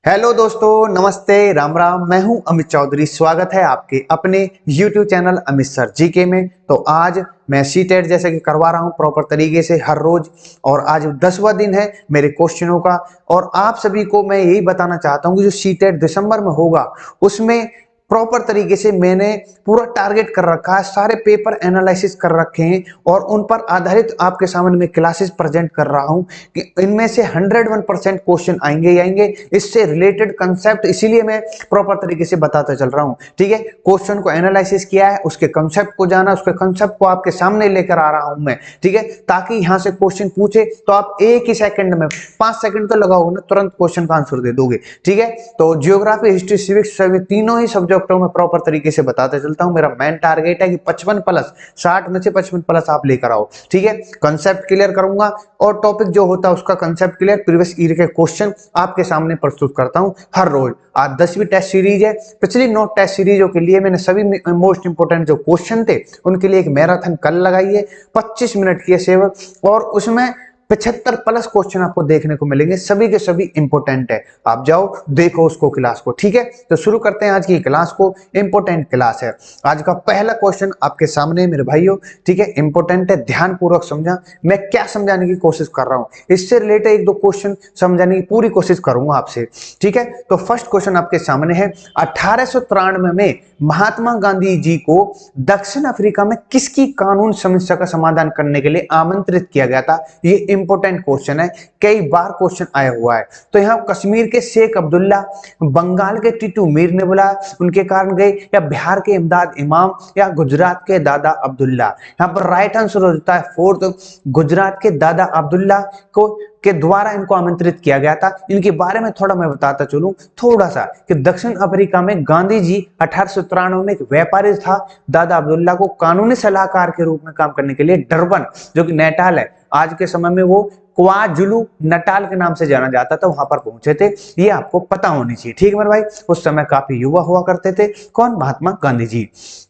Hello दोस्तों, नमस्ते, राम राम। मैं हूं अमित चौधरी। स्वागत है आपके अपने YouTube channel Amit sir GK में। तो आज मैं सीटेट जैसे कि करवा रहा हूं प्रॉपर तरीके से हर रोज। और आज 10वां दिन है मेरे क्वेश्चनों का। और आप सभी को मैं यही बताना चाहता हूं कि जो सीटेट दिसंबर में होगा उसमें प्रॉपर तरीके से मैंने पूरा टारगेट कर रखा है, सारे पेपर एनालिसिस कर रखे हैं और उन पर आधारित आपके सामने मैं क्लासेस प्रेजेंट कर रहा हूं कि इनमें से 101% क्वेश्चन आएंगे ही आएंगे। इससे रिलेटेड कंसेप्ट इसीलिए मैं प्रॉपर तरीके से बताता चल रहा हूं। ठीक है, क्वेश्चन को एनालिसिस किया है, उसके कंसेप्ट को जाना, उसके कंसेप्ट को आपके सामने लेकर आ रहा हूं मैं। ठीक है, ताकि यहां से क्वेश्चन पूछे तो आप एक ही सेकंड में, 5 सेकंड तो लगाओगे ना, तुरंत क्वेश्चन का आंसर दे दोगे। ठीक है, तो जियोग्राफी, हिस्ट्री, सिविक्स सभी तीनों ही सब्जेक्टों में प्रॉपर तरीके से बताते चलता हूं। मेरा मेन टारगेट है कि 55 प्लस, 60 में से 55 प्लस आप लेकर आओ। ठीक है, कंसेप्ट क्लियर करूंगा और टॉपिक जो होता है उसका कंसेप्ट क्लियर, प्रीवियस ईयर के क्वेश्चन आपके सामने प्रस्तुत करता हूं हर रोज। आज 10वीं टेस्ट सीरीज है। पिछली 9 टेस्ट सीरीजों के लिए मैंने सभी मोस्ट इंपोर्टेंट जो क्वेश्चन थे उनके लिए एक मैराथन कल लगाई है, 25 मिनट की है सेवक, और उसमें 75 प्लस क्वेश्चन आपको देखने को मिलेंगे, सभी के सभी इंपोर्टेंट है। आप जाओ देखो उसको, क्लास को। ठीक है, तो शुरू करते हैं आज की क्लास को। इंपोर्टेंट क्लास है। आज का पहला क्वेश्चन आपके सामने मेरे भाइयों। ठीक है, इंपोर्टेंट है, ध्यान पूर्वक समझा मैं क्या समझाने की कोशिश कर रहा हूं। इससे रिलेटेड एक दो क्वेश्चन समझाने की पूरी कोशिश करूंगा आपसे। ठीक है, तो फर्स्ट क्वेश्चन आपके सामने है। 1893 में महात्मा गांधी जी को दक्षिण अफ्रीका में किसकी कानून समस्या का समाधान करने के लिए आमंत्रित किया गया था? ये इंपोर्टेंट क्वेश्चन है, कई बार क्वेश्चन आया हुआ है। तो यहाँ कश्मीर के शेख अब्दुल्ला, बंगाल के टीटू मीर ने बुलाया, उनके कारण गए, या बिहार के इमदाद इमाम, या गुजरात के दादा अब्दुल्ला? यहाँ पर राइट आंसर हो जाता है फोर्थ, गुजरात के दादा अब्दुल्ला को के द्वारा इनको आमंत्रित किया गया था। इनके बारे में थोड़ा मैं बताता चलूं थोड़ा सा कि दक्षिण अफ्रीका में गांधी जी 1893 में एक व्यापारी था, दादा अब्दुल्ला को कानूनी सलाहकार के रूप में काम करने के लिए डरबन, जो कि नेटाल है आज के समय में, वो क्वाजुलू नटाल के नाम से जाना जाता था, वहां पर पहुंचे थे। ये आपको पता होनी चाहिए। ठीक है मेरे भाई, उस समय काफी युवा हुआ करते थे। कौन? महात्मा गांधी जी।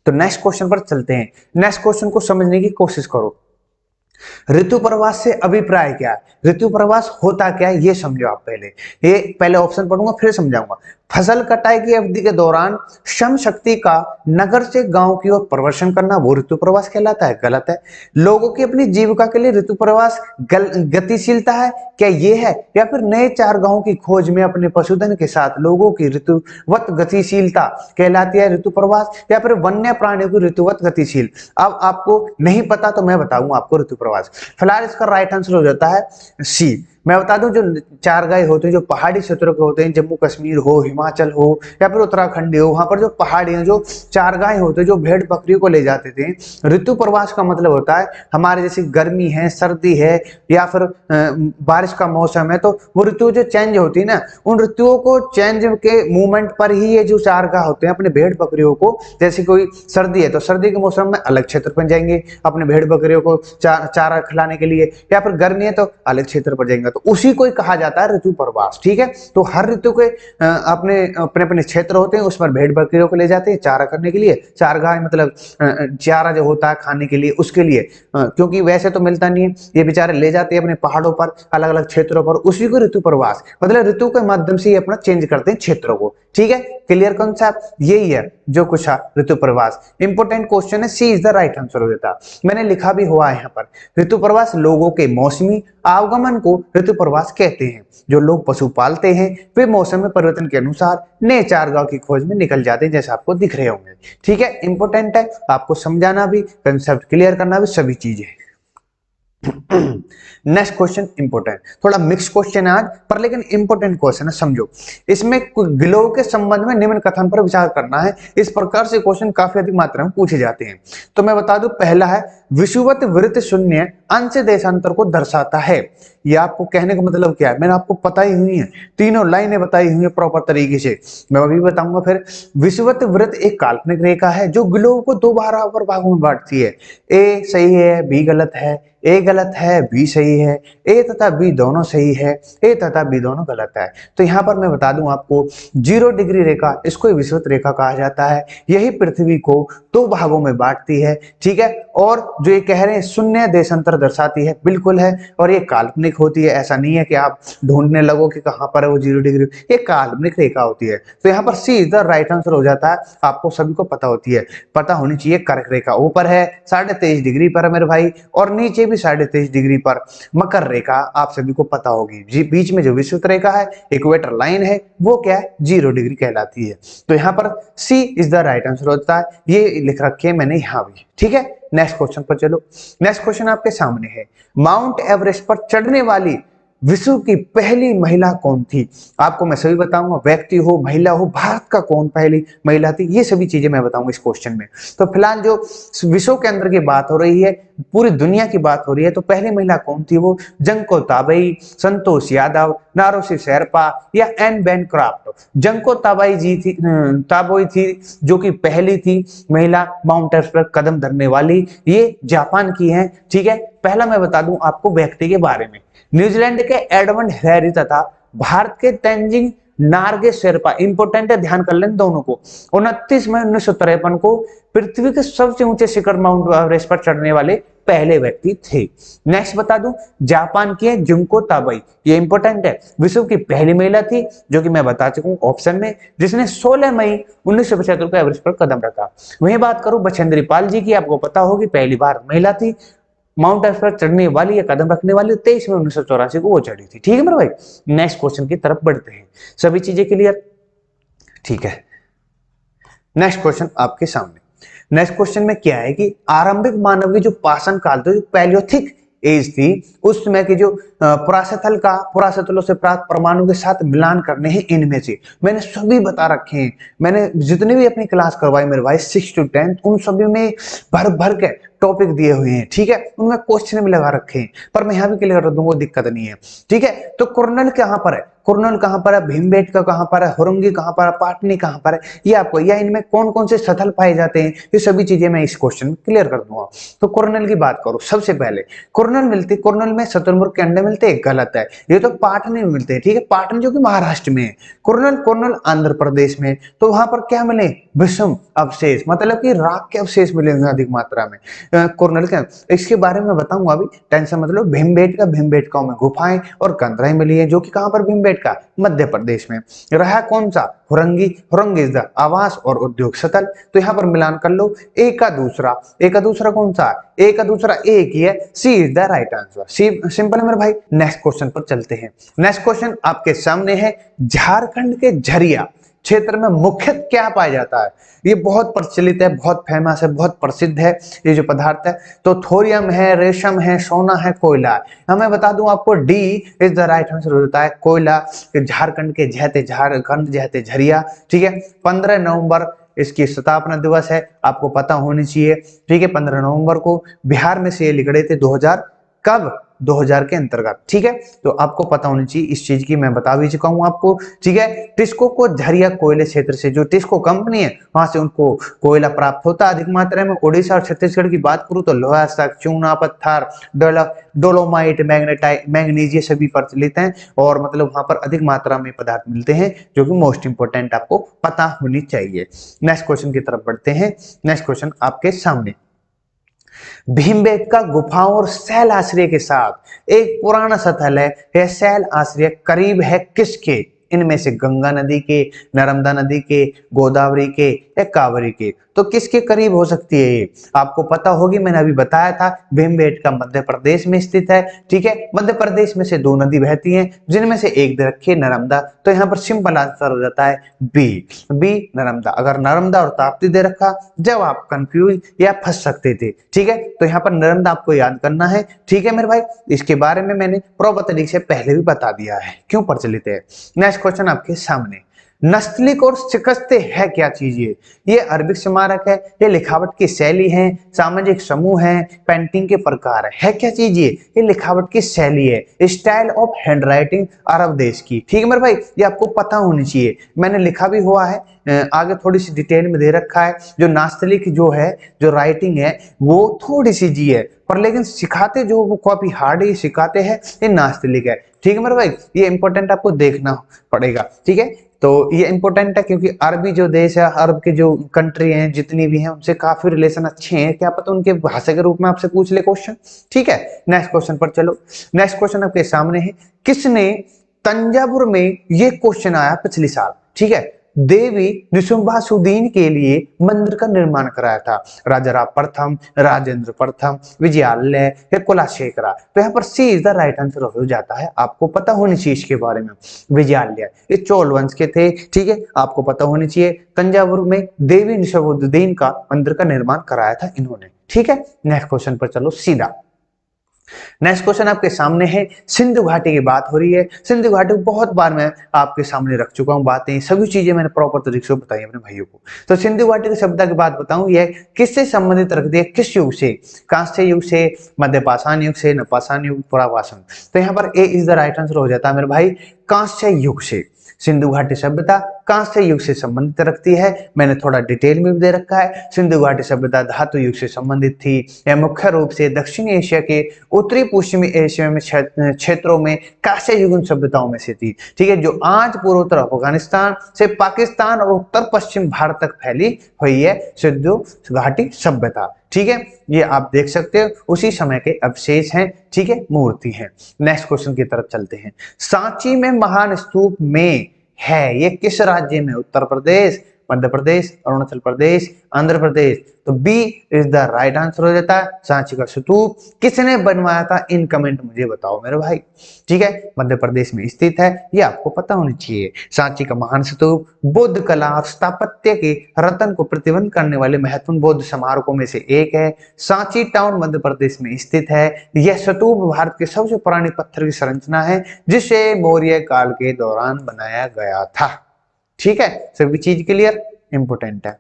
तो नेक्स्ट क्वेश्चन पर चलते हैं। नेक्स्ट क्वेश्चन को समझने की कोशिश करो। ऋतु प्रवास से अभिप्राय क्या है? ऋतु प्रवास होता क्या है ये समझो आप पहले। ये पहले ऑप्शन पढ़ूंगा फिर समझाऊंगा। फसल कटाई की अवधि के दौरान श्रम शक्ति का नगर से गांव की ओर प्रवर्सन करना, वो ऋतु प्रवास कहलाता है? गलत है। लोगों की अपनी जीविका के लिए ऋतु प्रवास गतिशीलता है, क्या ये है? या फिर नए चारागाहों की खोज में अपने पशुधन के साथ लोगों की ऋतुवत गतिशीलता कहलाती है ऋतु प्रवास? या फिर वन्य प्राणियों की ऋतुवत गतिशील? अब आपको नहीं पता तो मैं बताऊंगा आपको ऋतु प्रवास। फिलहाल इसका राइट आंसर हो जाता है सी। मैं बता दूं, जो चारगाह होते हैं जो पहाड़ी क्षेत्रों के होते हैं, जम्मू कश्मीर हो, हिमाचल हो, या फिर उत्तराखंड हो, वहां पर जो पहाड़ियां, जो चारगाह होते हैं जो भेड़ बकरियों को ले जाते थे। ऋतु प्रवास का मतलब होता है हमारे जैसे गर्मी है, सर्दी है, या फिर बारिश का मौसम है, तो वो ऋतु जो चेंज होती है ना, उन ऋतुओं को चेंज के मूवमेंट पर ही ये जो चारगाह होते हैं अपने भेड़ बकरियों को, जैसे कोई सर्दी है तो सर्दी के मौसम में अलग क्षेत्र पर जाएंगे अपने भेड़ बकरियों को चारा खिलाने के लिए, या फिर गर्मी है तो अलग क्षेत्र पर जाएंगे, तो उसी को ही कहा जाता है ऋतु प्रवास। ठीक है, तो हर ऋतु के अपने अपने अपने क्षेत्र होते हैं, उस पर भेड़ बकरियों को ले जाते हैं चारा करने के लिए। चारगाह मतलब चारा जो होता है खाने के लिए, उसके लिए, क्योंकि वैसे तो मिलता नहीं है, ये बेचारे ले जाते हैं अपने पहाड़ों पर, अलग अलग क्षेत्रों पर, उसी को ऋतु प्रवास मतलब ऋतु के माध्यम से ये अपना चेंज करते हैं क्षेत्रों को। ठीक है, क्लियर कॉन्सेप्ट? यही है जो कुछ है ऋतु प्रवास। इंपोर्टेंट क्वेश्चन है, C is the right answer हो जाता। मैंने लिखा भी हुआ है यहाँ पर, ऋतु प्रवास लोगों के मौसमी आवागमन को ऋतु प्रवास कहते हैं। जो लोग पशु पालते हैं वे मौसम में परिवर्तन के अनुसार नए चारागाह की खोज में निकल जाते हैं, जैसे आपको दिख रहे होंगे। ठीक है, इंपोर्टेंट है, आपको समझाना भी, कंसेप्ट क्लियर करना भी, सभी चीजें। नेक्स्ट क्वेश्चन इंपोर्टेंट, थोड़ा मिक्स क्वेश्चन है आज पर, लेकिन इंपोर्टेंट क्वेश्चन है, समझो। इसमें ग्लोव के संबंध में निम्न कथन पर विचार करना है। इस प्रकार से क्वेश्चन काफी अधिक मात्रा में पूछे जाते हैं। तो मैं बता दूं, पहला है विषुवत वृत्त शून्य अंश देशांतर को दर्शाता है। ये आपको कहने का मतलब क्या है, मैंने आपको बताई हुई है, तीनों लाइनें बताई हुई है प्रॉपर तरीके से, मैं अभी बताऊंगा फिर। विषुवत वृत्त एक काल्पनिक रेखा है जो ग्लोब को दो बराबर भागों में बांटती है। ए सही है, बी गलत है, ए गलत है, बी सही है, ए तथा बी दोनों सही है, ए तथा बी दोनों गलत है। तो यहाँ पर मैं बता दूं आपको 0 डिग्री रेखा, इसको विषुवत रेखा कहा जाता है। यही पृथ्वी को 2 भागों में बांटती है, ठीक है। और जो ये कह रहे हैं शून्य देशांतर दर्शाती है, बिल्कुल है। और ये काल्पनिक होती है, ऐसा नहीं है कि आप ढूंढने लगो कि कहां पर है वो 0 डिग्री, ये काल्पनिक रेखा होती है। तो यहाँ पर सी इज द राइट आंसर हो जाता है। आपको सभी को पता होती है, पता होनी चाहिए। कर्क रेखा ऊपर है 23.5 डिग्री पर है मेरे भाई, और नीचे भी 23.5 डिग्री पर। मकर रेखा आप सभी को पता होगी, जी बीच में जो विषुवत रेखा है, इक्वेटर लाइन है, वो क्या है 0 डिग्री कहलाती है। तो यहाँ पर सी इज द राइट आंसर होता है, ये लिख रखे है मैंने यहाँ भी, ठीक है। नेक्स्ट क्वेश्चन पर चलो। नेक्स्ट क्वेश्चन आपके सामने है, माउंट एवरेस्ट पर चढ़ने वाली विश्व की पहली महिला कौन थी? आपको मैं सभी बताऊंगा, व्यक्ति हो, महिला हो, भारत का कौन पहली महिला थी, ये सभी चीजें मैं बताऊंगा इस क्वेश्चन में। तो फिलहाल जो विश्व के अंदर की बात हो रही है, पूरी दुनिया की बात हो रही है, तो पहली महिला कौन थी? वो जंको ताबई, संतोष यादव, नारोसी शेरपा या एन बैनक्राफ्ट। जंको ताबाई जी थी, ताबोई थी जो कि पहली थी महिला माउंट एवरेस्ट पर कदम धरने वाली, ये जापान की है, ठीक है। पहला मैं बता दूं आपको व्यक्ति के बारे में, न्यूजीलैंड के एडमंड हैरी तथा भारत के तेंजिंग नार्गे शेरपा, इंपोर्टेंट है, ध्यान कर लें दोनों को। 29 मई 1953 को पृथ्वी के सबसे ऊंचे शिखर माउंट एवरेस्ट पर चढ़ने वाले पहले व्यक्ति थे। नेक्स्ट बता दूं, जापान की है जुंको ताबई, ये इंपोर्टेंट है, विश्व की पहली महिला थी, जो कि मैं बता चुका हूं ऑप्शन में, जिसने 16 मई 1975 को एवरेस्ट पर कदम रखा। वहीं बात करूं बछेंद्री पाल जी की, आपको पता होगी पहली बार महिला थी माउंट एवरेस्ट पर चढ़ने वाली या कदम रखने वाली, 23 मई 1984 को वो चढ़ी थी, ठीक है मेरे भाई। नेक्स्ट क्वेश्चन की तरफ बढ़ते हैं, सभी चीजें क्लियर, ठीक है। नेक्स्ट क्वेश्चन आपके सामने, नेक्स्ट क्वेश्चन में क्या है कि आरंभिक मानव की जो पाषाण काल था, जो पैलियोथिक एज थी, उस समय की जो पुरातत्वों से प्राप्त प्रमाणों के साथ मिलान करने हैं इनमें से। मैंने सभी बता रखे हैं, मैंने जितनी भी अपनी क्लास करवाई मेरे भाई 6 to 10, उन सभी में भर भर के टॉपिक दिए हुए हैं, ठीक है। उनमें क्वेश्चन भी लगा रखे हैं, पर मैं यहाँ भी क्लियर कर दूंगा, दिक्कत नहीं है, ठीक है। तो कुरनल कहाँ पर है, कुरनल कहाँ पर है, भीमबेटका कहाँ पर है, हुरंगी कहाँ पर है, पाटनी कहाँ पर है, ये आपको, या इनमें कौन कौन से स्थल पाए जाते हैं, ये सभी चीजें मैं इस क्वेश्चन में क्लियर कर दूंगा। तो कुरनल की बात करो, सबसे पहले कुरनल मिलती, कुरनल में शतुरमुर्ग के अंडे मिलते हैं, गलत है, ये तो पाटनी में मिलते हैं, ठीक है। पाटनी जो कि महाराष्ट्र में है, कुरनल आंध्र प्रदेश में। तो वहां पर क्या मिले, विषम अवशेष, मतलब कि राख के अवशेष मिलेंगे अधिक मात्रा में कुरनल के। इसके बारे में बताऊंगा अभी, टेंशन मतलब। भीमबेटका में गुफाएं और कंदराएं मिली है, जो कि कहां पर, भीमबेटका मध्य प्रदेश में। रहा कौन सा, हुरंगी इज द आवास और उद्योग स्थल। तो यहाँ पर मिलान कर लो, एक का दूसरा कौन सा, एक का दूसरा एक ही है, C is the right answer, C simple है मेरे भाई। नेक्स्ट क्वेश्चन पर चलते हैं। नेक्स्ट क्वेश्चन आपके सामने है, झारखंड के झरिया क्षेत्र में मुख्यतः क्या पाया जाता है? ये बहुत प्रचलित है, बहुत फेमस है, बहुत प्रसिद्ध है ये जो पदार्थ है। तो थोरियम है, रेशम है, सोना है, कोयला है। हमें बता दूं आपको, D is the right answer होता है कोयला। झारखंड के झारखंड झरिया, ठीक है। 15 नवंबर इसकी स्थापना दिवस है, आपको पता होनी चाहिए, ठीक है। 15 नवंबर को बिहार में से ये निकले थे 2000, कब, 2000 के अंतर्गत, ठीक है। तो आपको पता होनी चाहिए इस चीज की, मैं बता भी चुका हूं आपको, ठीक है। टिस्को को झरिया कोयले क्षेत्र से, जो टिस्को कंपनी है वहां से उनको कोयला प्राप्त होता है अधिक मात्रा में। उड़ीसा और छत्तीसगढ़ की बात करूं तो लोहा, चूना पत्थर, डोलोमाइट, मैग्नीज, ये सभी प्रचलित हैं, और मतलब वहां पर अधिक मात्रा में पदार्थ मिलते हैं, जो कि मोस्ट इंपोर्टेंट आपको पता होनी चाहिए। नेक्स्ट क्वेश्चन की तरफ बढ़ते हैं। नेक्स्ट क्वेश्चन आपके सामने, भीमबेटका गुफाओं और शैल आश्रय के साथ एक पुराना स्थल है, यह शैल आश्रय करीब है किसके? इनमें से गंगा नदी के, नर्मदा नदी के, गोदावरी के या कावेरी के। तो किसके करीब हो सकती है ये? आपको पता होगी, मैंने अभी बताया था, भीमबेटका मध्य प्रदेश में स्थित है, ठीक है। मध्य प्रदेश में से 2 नदी बहती हैं, जिनमें से एक दे रखी है नर्मदा। तो यहाँ पर सिंपल आंसर हो जाता है बी नर्मदा। अगर नर्मदा और ताप्ती दे रखा, जब आप कंफ्यूज या फंस सकते थे, ठीक है। तो यहाँ पर नर्मदा आपको याद करना है, ठीक है मेरे भाई। इसके बारे में मैंने प्रॉपर तरीके से पहले भी बता दिया है, क्यों प्रचलित है। नेक्स्ट क्वेश्चन आपके सामने, नस्तलिक और शिकस्ते है क्या चीज ये अरबिक स्मारक है, ये लिखावट की शैली है, सामाजिक समूह है, पेंटिंग के प्रकार है क्या चीज ये लिखावट की शैली है, स्टाइल ऑफ हैंडराइटिंग अरब देश की। ठीक है मेरे भाई, ये आपको पता होनी चाहिए, मैंने लिखा भी हुआ है, आगे थोड़ी सी डिटेल में दे रखा है। जो नास्तलिक जो है, जो राइटिंग है वो थोड़ी सी जी है, पर लेकिन सिखाते जो वो कॉपी हार्ड ही सिखाते हैं, ये नास्तलिक है। ठीक है मेरे भाई, ये इंपॉर्टेंट आपको देखना पड़ेगा। ठीक है, तो ये इंपॉर्टेंट है क्योंकि अरबी जो देश है, अरब के जो कंट्री हैं जितनी भी हैं, उनसे काफी रिलेशन अच्छे हैं, क्या पता उनके भाषा के रूप में आपसे पूछ ले क्वेश्चन। ठीक है, नेक्स्ट क्वेश्चन पर चलो। नेक्स्ट क्वेश्चन आपके सामने है, किसने तंजावुर में, ये क्वेश्चन आया पिछले साल, ठीक है, देवी निशुंभासुदीन के लिए मंदिर का निर्माण कराया था? राजाराम प्रथम, राजेंद्र प्रथम, विजयालय या कुलाशेखरा? तो यहाँ पर सी इज द राइट आंसर हो जाता है। आपको पता होनी चाहिए इसके बारे में, विजयालय ये चोल वंश के थे। ठीक है, आपको पता होनी चाहिए, तंजावुर में देवी निशुंभासुदीन का मंदिर का निर्माण कराया था इन्होंने। ठीक है, नेक्स्ट क्वेश्चन पर चलो सीधा। नेक्स्ट क्वेश्चन आपके सामने है, सिंधु घाटी की बात हो रही है। सिंधु घाटी को बहुत बार मैं आपके सामने रख चुका हूं, बातें सभी चीजें मैंने प्रॉपर तरीके से बताई अपने भाइयों को। तो सिंधु घाटी की सभ्यता की बात बताऊं, यह किससे संबंधित रखती है, किस युग से? कांस्य युग से, मध्य पाषाण युग से, नवपाषाण युग, पुरापाषाण? तो यहाँ पर ए इज द राइट आंसर हो जाता है मेरे भाई, कांस्य युग से। सिंधु घाटी सभ्यता कांस्य युग से संबंधित रखती है, मैंने थोड़ा डिटेल में भी दे रखा है। सिंधु घाटी सभ्यता धातु युग से संबंधित थी। यह मुख्य रूप से दक्षिणी एशिया के उत्तरी पश्चिमी एशिया में क्षेत्रों में कांस्य युगीन सभ्यताओं में से थी। ठीक है, जो आज पूर्वोत्तर अफगानिस्तान से पाकिस्तान और उत्तर पश्चिम भारत तक फैली हुई है सिंधु घाटी सभ्यता। ठीक है, ये आप देख सकते हो उसी समय के अवशेष हैं। ठीक है, मूर्ति है। नेक्स्ट क्वेश्चन की तरफ चलते हैं। सांची में महान स्तूप में है, ये किस राज्य में? उत्तर प्रदेश, मध्य प्रदेश, अरुणाचल प्रदेश, आंध्र प्रदेश? तो B is the right answer हो जाता है। सांची का स्तूप किसने बनवाया था, इन कमेंट मुझे बताओ मेरे भाई। ठीक है, मध्य प्रदेश में स्थित है, ये आपको पता होनी चाहिए। सांची का महान स्तूप बौद्ध कला और स्थापत्य के रतन को प्रतिबंध करने वाले महत्वपूर्ण बौद्ध स्मारकों में से एक है। सांची टाउन मध्य प्रदेश में स्थित है। यह स्तूप भारत के सबसे पुरानी पत्थर की संरचना है, जिसे मौर्य काल के दौरान बनाया गया था। ठीक है, सभी चीज क्लियर, इंपोर्टेंट है।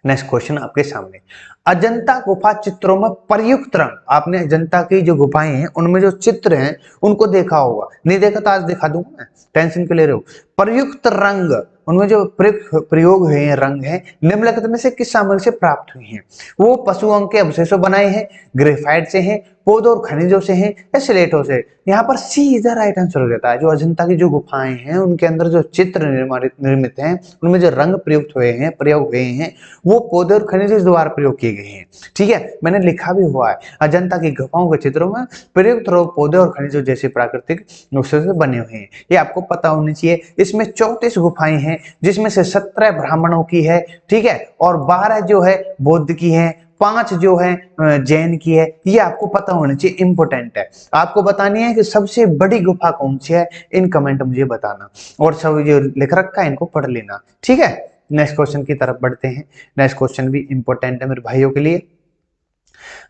नेक्स्ट क्वेश्चन आपके सामने, अजंता गुफा चित्रों में प्रयुक्त रंग, आपने अजंता की जो गुफाएं हैं उनमें जो चित्र हैं उनको देखा होगा, नहीं देखा तो आज दिखा दूंगा मैं, टेंशन क्लियर हो। प्रयुक्त रंग, उनमें जो प्रयोग हुए हैं रंग हैं, निम्नलिखित में से किस सामग्री से प्राप्त हुई हैं? वो पशु अंग के अवशेषों बनाए हैं, ग्रेफाइट से हैं, पौधों और खनिजों से हैं, या स्लेटों से? यहाँ पर सी इज द राइट आंसर हो जाता है। जो अजंता की जो गुफाएं हैं उनके अंदर जो चित्र निर्मित हैं, उनमें जो रंग प्रयोग हुए हैं वो पौधे और खनिज द्वारा प्रयोग किए गए हैं। ठीक है, मैंने लिखा भी हुआ है, अजंता की गुफाओं के चित्रों में प्रयुक्त पौधे और खनिजों जैसे प्राकृतिक नुस्खे से बने हुए हैं, ये आपको पता होनी चाहिए। इसमें 34 गुफाएं हैं, जिसमें से 17 ब्राह्मणों की है। ठीक है, और 12 जो है बौद्ध की है, 5 जो है जैन की है। ये आपको पता होना चाहिए, इंपोर्टेंट है। आपको बतानी है कि सबसे बड़ी गुफा कौन सी है, इन कमेंट मुझे बताना, और सब जो लिख रखा है इनको पढ़ लेना। ठीक है, नेक्स्ट क्वेश्चन की तरफ बढ़ते हैं। नेक्स्ट क्वेश्चन भी इंपॉर्टेंट है मेरे भाइयों के लिए।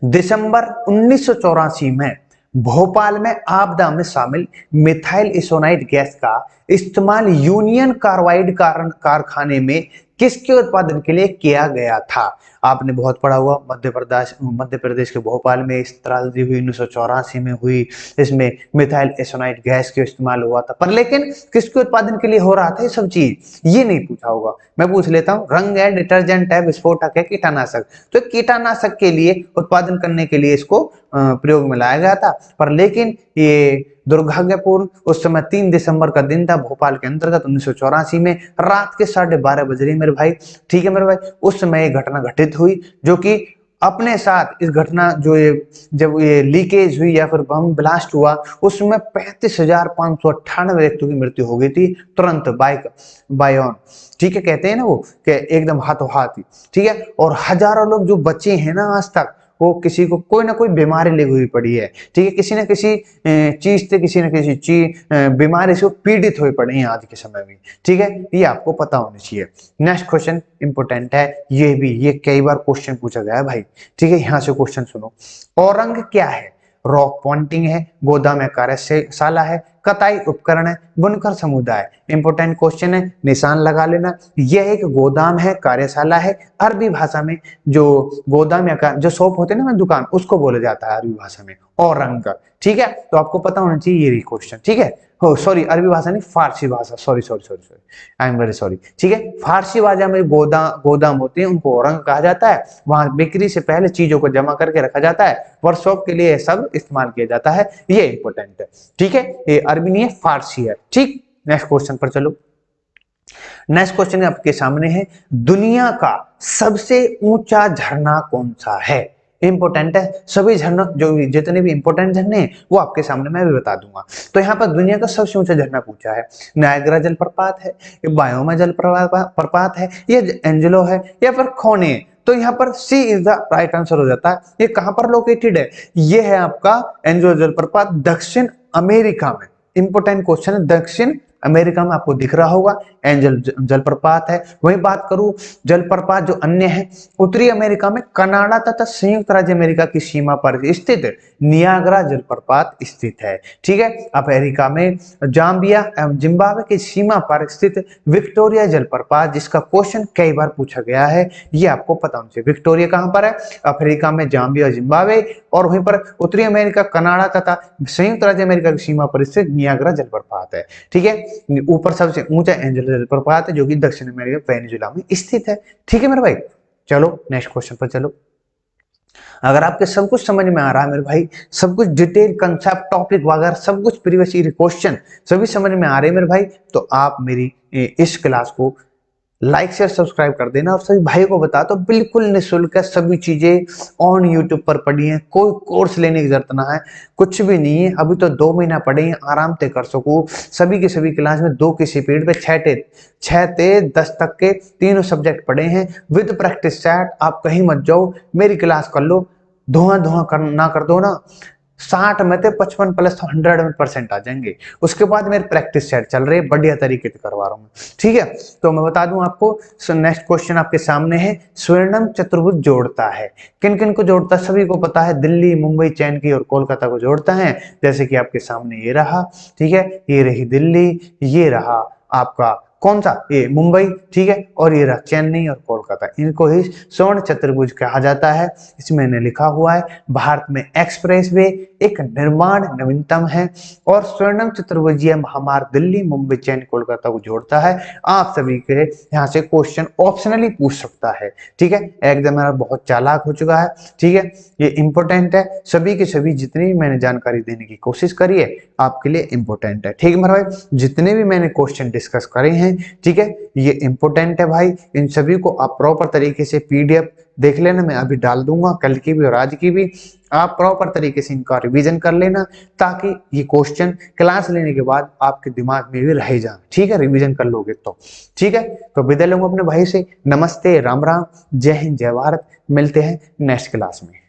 दिसंबर 1984 में भोपाल में आपदा में शामिल मिथाइल एसोनाइट गैस का इस्तेमाल यूनियन कार्बाइड कारखाने में किसके उत्पादन के लिए किया गया था? आपने बहुत पढ़ा हुआ, मध्य प्रदेश के भोपाल में इस त्रासदी हुई 1984 में हुई, इसमें मिथाइल एसोनाइट गैस का इस्तेमाल हुआ था, पर लेकिन किसके उत्पादन के लिए हो रहा था ये सब चीज, ये नहीं पूछा होगा। मैं पूछ लेता हूँ, रंग है, डिटर्जेंट है, विस्फोटक है, कीटनाशक? तो कीटनाशक के लिए उत्पादन करने के लिए इसको प्रयोग में लाया गया था, पर लेकिन ये दुर्भाग्यपूर्ण उस समय 3 दिसंबर का दिन था, भोपाल के अंतर्गत 1984 में रात के 12:30 बज रही मेरे भाई। ठीक है मेरे भाई, उस समय ये घटना घटित हुई, जो कि अपने साथ इस घटना जो ये जब ये लीकेज हुई या फिर बम ब्लास्ट हुआ, उसमें 35,598 व्यक्तियों की मृत्यु हो गई थी तुरंत, बाय ऑन। ठीक है, कहते हैं ना वो कि एकदम हाथों हाथ। ठीक है, और हजारों लोग जो बचे हैं ना आज तक, वो किसी को कोई ना कोई बीमारी लगी हुई पड़ी है। ठीक है, किसी न किसी चीज से, किसी न किसी बीमारी से पीड़ित हुए पड़े हैं आज के समय में। ठीक है, ये आपको पता होना चाहिए। नेक्स्ट क्वेश्चन इंपोर्टेंट है, ये कई बार क्वेश्चन पूछा गया है भाई। ठीक है, यहां से क्वेश्चन सुनो। औरंग क्या है? रॉक पॉइंटिंग है, गोदाम है कार्यशाला है, कताई उपकरण, बुनकर समुदाय। इंपॉर्टेंट क्वेश्चन है, निशान लगा लेना। यह एक गोदाम है, कार्यशाला है। अरबी भाषा में जो गोदाम या जो शॉप होते हैं ना दुकान, उसको बोला जाता है अरबी भाषा में। और रंग, ठीक है, तो आपको पता होना चाहिए ये क्वेश्चन, ठीक है। हो सॉरी, अरबी भाषा नहीं, फारसी भाषा, sorry sorry sorry sorry, I am very sorry, ठीक है। फारसी भाषा में गोदाम होते हैं, उनको रंग कहा जाता है। वहां बिक्री से पहले चीजों को जमा करके रखा जाता है, वर्कशॉप के लिए सब इस्तेमाल किया जाता है। ये इंपॉर्टेंट है, ठीक है। ये अरबी नहीं है, फारसी है, ठीक। नेक्स्ट क्वेश्चन पर चलो। नेक्स्ट क्वेश्चन आपके सामने है, दुनिया का सबसे ऊंचा झरना कौन सा है? इंपॉर्टेंट है, सभी झरना जो जितने भी इंपॉर्टेंट झरने हैं वो आपके सामने मैं भी बता दूंगा। तो यहाँ पर दुनिया का सबसे ऊंचा झरना पूछा है। नायग्रा जलप्रपात है, ये बायोमा जलप्रपात है, ये एंजेलो है, या फिर खोने। तो यहाँ पर सी इज द राइट आंसर हो जाता है। ये कहां पर लोकेटेड है? ये है आपका एंजेलो जलप्रपात दक्षिण अमेरिका में। इंपॉर्टेंट क्वेश्चन है, दक्षिण अमेरिका में आपको दिख रहा होगा एंजल जलप्रपात है। वही बात करूं जलप्रपात जो अन्य है, उत्तरी अमेरिका में कनाडा तथा संयुक्त राज्य अमेरिका की सीमा पर स्थित नियाग्रा जलप्रपात स्थित है, ठीक है। अमेरिका में जाम्बिया एवं जिम्बाब्वे की सीमा पर स्थित विक्टोरिया जलप्रपात, जिसका क्वेश्चन कई बार पूछा गया है, ये आपको पता होना चाहिए। विक्टोरिया कहां पर है? अफ्रीका में जाम्बिया जिम्बाब्वे, और वहीं पर उत्तरी अमेरिका कनाडा तथा संयुक्त राज्य अमेरिका की सीमा पर स्थित नियाग्रा जलप्रपात है, ठीक है। ऊपर सबसे ऊंचा एंजेलो जलप्रपात है जो कि दक्षिण अमेरिका वेनेजुला में स्थित है, ठीक है मेरे भाई। चलो नेक्स्ट क्वेश्चन पर चलो। अगर आपके सब कुछ समझ में आ रहा है मेरे भाई, सब कुछ डिटेल कंसेप्ट टॉपिक वगैरह सब कुछ प्रीवियस ईयर क्वेश्चन सभी समझ में आ रहे हैं मेरे भाई, तो आप मेरी इस क्लास को लाइक शेयर सब्सक्राइब कर देना और सभी भाई को बता। तो बिल्कुल निःशुल्क है, सभी चीजें ऑन यूट्यूब पर पढ़ी हैं, कोई कोर्स लेने की जरूरत ना है, कुछ भी नहीं है। अभी तो 2 महीना पढ़े हैं, आराम से कर सको। सभी की सभी क्लास में 2 किसी पीरियड पे 6 से 10 तक के तीनों सब्जेक्ट पढ़े हैं विद प्रैक्टिस सेट। आप कहीं मत जाओ, मेरी क्लास कर लो, धुआं ना कर दो ना, 60 में से 55 प्लस 100% आ जाएंगे। उसके बाद मेरे प्रैक्टिस सेट चल रहे हैं, बढ़िया तरीके से करवा रहा हूँ, ठीक है। तो मैं बता दूं आपको, नेक्स्ट क्वेश्चन आपके सामने है, स्वर्णम चतुर्भुज जोड़ता है, किन किन को जोड़ता है? सभी को पता है, दिल्ली, मुंबई, चेन्नई और कोलकाता को जोड़ता है। जैसे कि आपके सामने ये रहा, ठीक है, ये रही दिल्ली, ये रहा आपका कौन सा? ये मुंबई, ठीक है, और ये रहा चेन्नई और कोलकाता। इनको ही स्वर्ण चतुर्भुज कहा जाता है। इसमें मैंने लिखा हुआ है, भारत में एक्सप्रेसवे एक निर्माण नवीनतम है और स्वर्णम चतुर्भुजीय महामार्ग दिल्ली, मुंबई, चेन्नई, कोलकाता को जोड़ता है। आप सभी के यहाँ से क्वेश्चन ऑप्शनली पूछ सकता है, ठीक है। एग्जामिनर बहुत चालाक हो चुका है, ठीक है, ये इंपॉर्टेंट है। सभी के सभी जितनी मैंने जानकारी देने की कोशिश करी है आपके लिए इंपॉर्टेंट है, ठीक है मेरे भाई। जितने भी मैंने क्वेश्चन डिस्कस करे हैं, ठीक है, ये इंपॉर्टेंट है भाई। इन सभी को आप प्रॉपर तरीके से पीडीएफ देख लेना, मैं अभी डाल दूंगा, कल की भी और आज की भी। आप प्रॉपर तरीके से इनका रिवीजन कर लेना, ताकि ये क्वेश्चन क्लास लेने के बाद आपके दिमाग में भी रह जाए, ठीक है, रिवीजन कर लोगे तो, ठीक है। तो विदा लूंगा अपने भाई से, नमस्ते, राम राम, जय हिंद, जय भारत। मिलते हैं नेक्स्ट क्लास में।